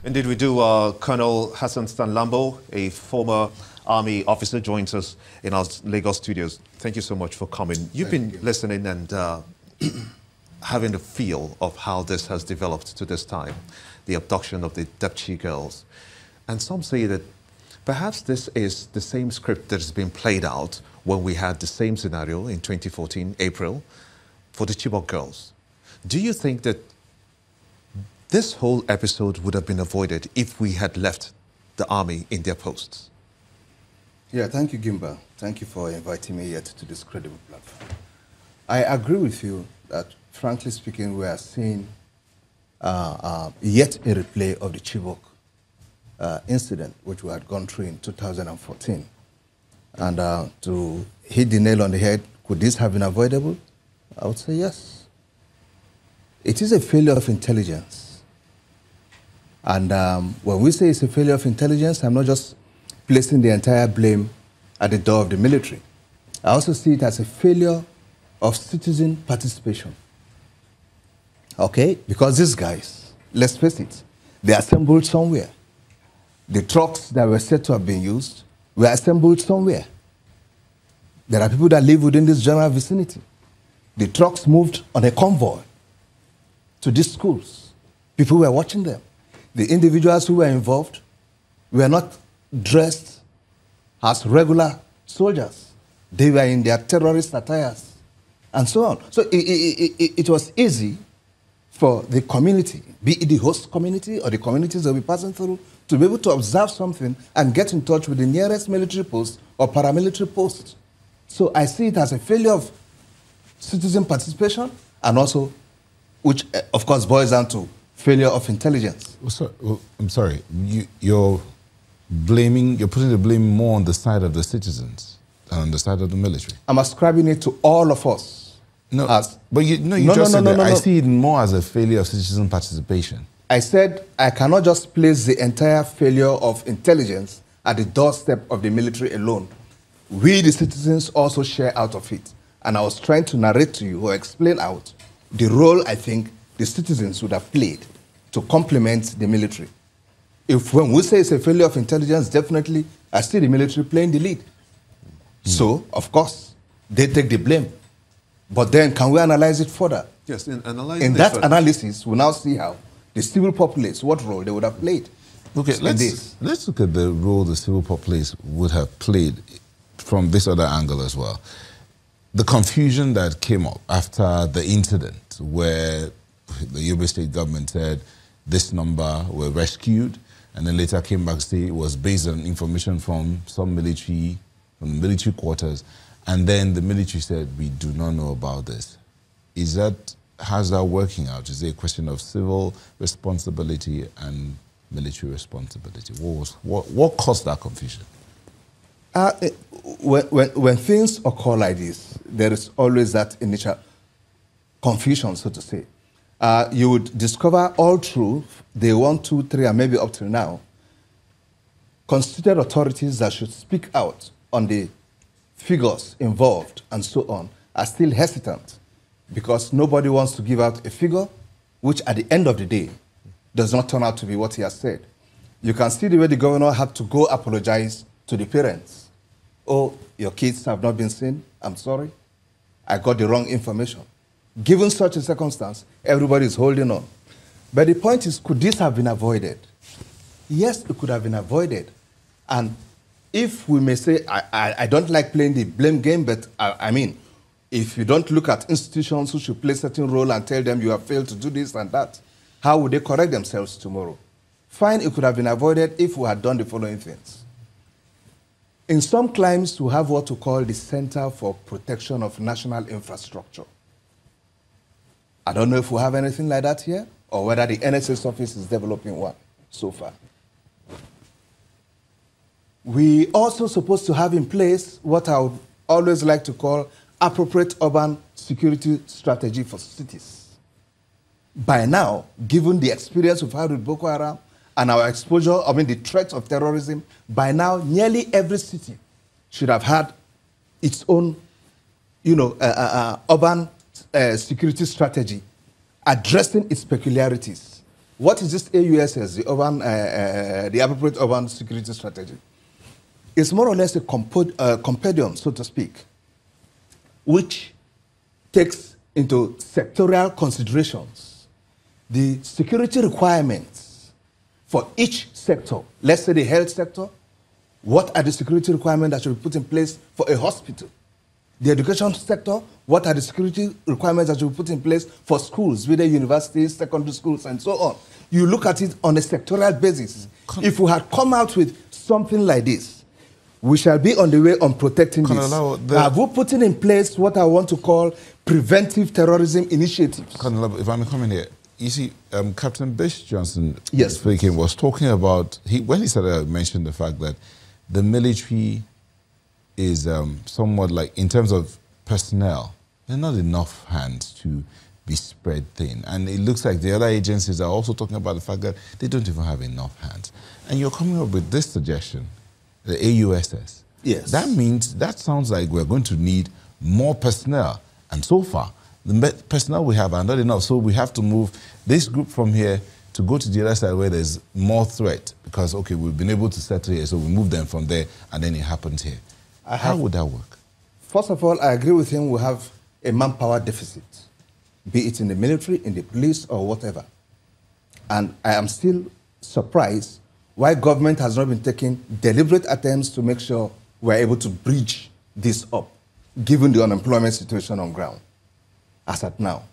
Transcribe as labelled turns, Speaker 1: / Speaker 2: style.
Speaker 1: Indeed, we do. Colonel Hassan Stan-Labo, a former Army officer, joins us in our Lagos studios. Thank you so much for coming. You've been listening and having a feel of how this has developed to this time, the abduction of the Dapchi girls. And some say that perhaps this is the same script that has been played out when we had the same scenario in 2014, April, for the Chibok girls. Do you think that this whole episode would have been avoided if we had left the army in their posts?
Speaker 2: Yeah, thank you, Gimba. Thank you for inviting me yet to this credible platform. I agree with you that, frankly speaking, we are seeing yet a replay of the Chibok incident, which we had gone through in 2014. And to hit the nail on the head, could this have been avoidable? I would say yes. It is a failure of intelligence. And when we say it's a failure of intelligence, I'm not just placing the entire blame at the door of the military. I also see it as a failure of citizen participation. Okay? Because these guys, let's face it, they assembled somewhere. The trucks that were said to have been used were assembled somewhere. There are people that live within this general vicinity. The trucks moved on a convoy to these schools. People were watching them. The individuals who were involved were not dressed as regular soldiers. They were in their terrorist attires and so on. So it was easy for the community, be it the host community or the communities that we're passing through, to be able to observe something and get in touch with the nearest military post or paramilitary post. So I see it as a failure of citizen participation and also, which of course boils down to failure of intelligence.
Speaker 3: I'm sorry, you're putting the blame more on the side of the citizens than on the side of the military.
Speaker 2: I'm ascribing it to all of us.
Speaker 3: No, I see it more as a failure of citizen participation.
Speaker 2: I said I cannot just place the entire failure of intelligence at the doorstep of the military alone. We, the citizens, also share out of it. And I was trying to narrate to you or explain out the role I think the citizens would have played to complement the military. When we say it's a failure of intelligence, definitely I see the military playing the lead. So, of course, they take the blame. But then, can we analyze it further?
Speaker 1: Yes, in
Speaker 2: that analysis, we now see how the civil populace, what role they would have played.
Speaker 3: Okay, let's look at the role the civil populace would have played from this other angle as well. The confusion that came up after the incident where the Yobe state government said this number were rescued, and then later came back to say it was based on information from some military quarters, and then the military said we do not know about this. How's that working out? Is it a question of civil responsibility and military responsibility? What caused that confusion?
Speaker 2: When things occur like this, there is always that initial confusion, so to say. You would discover all through day 1, 2, 3, and maybe up to now, constituted authorities that should speak out on the figures involved and so on are still hesitant because nobody wants to give out a figure which at the end of the day does not turn out to be what he has said. You can see the way the governor had to go apologize to the parents. Oh, your kids have not been seen. I'm sorry. I got the wrong information. Given such a circumstance, everybody is holding on. But the point is, could this have been avoided? Yes, it could have been avoided. And if we may say, I don't like playing the blame game, but I mean, if you don't look at institutions who should play a certain role and tell them you have failed to do this and that, how would they correct themselves tomorrow? Fine, it could have been avoided if we had done the following things. In some climes, we have what we call the Center for Protection of National Infrastructure. I don't know if we have anything like that here, or whether the NSS office is developing one so far. We also supposed to have in place what I would always like to call appropriate urban security strategy for cities. By now, given the experience we've had with Boko Haram and our exposure, the threat of terrorism, by now nearly every city should have had its own, urban security strategy addressing its peculiarities. what is this AUSS, the appropriate urban security strategy? It's more or less a compendium, so to speak, which takes into sectorial considerations the security requirements for each sector. Let's say the health sector, what are the security requirements that should be put in place for a hospital? The education sector, what are the security requirements that should be put in place for schools, whether universities, secondary schools, and so on? You look at it on a sectorial basis. If we had come out with something like this, we shall be on the way on protecting this. Have we put in place what I want to call preventive terrorism initiatives?
Speaker 3: Colonel, if I may come in here, you see, Captain Bish Johnson
Speaker 2: yes,
Speaker 3: speaking was talking about, when he started mentioned the fact that the military is somewhat like, in terms of personnel, there are not enough hands to be spread thin. And it looks like the other agencies are also talking about the fact that they don't even have enough hands. And you're coming up with this suggestion, the AUSS.
Speaker 2: Yes.
Speaker 3: That means, that sounds like we're going to need more personnel. And so far, the personnel we have are not enough. So we have to move this group from here to go to the other side where there's more threat. Because, okay, we've been able to settle here, so we move them from there, and then it happens here. How would that work?
Speaker 2: First of all, I agree with him. We have a manpower deficit, be it in the military, in the police, or whatever. And I am still surprised why government has not been taking deliberate attempts to make sure we're able to bridge this up, given the unemployment situation on ground, as at now.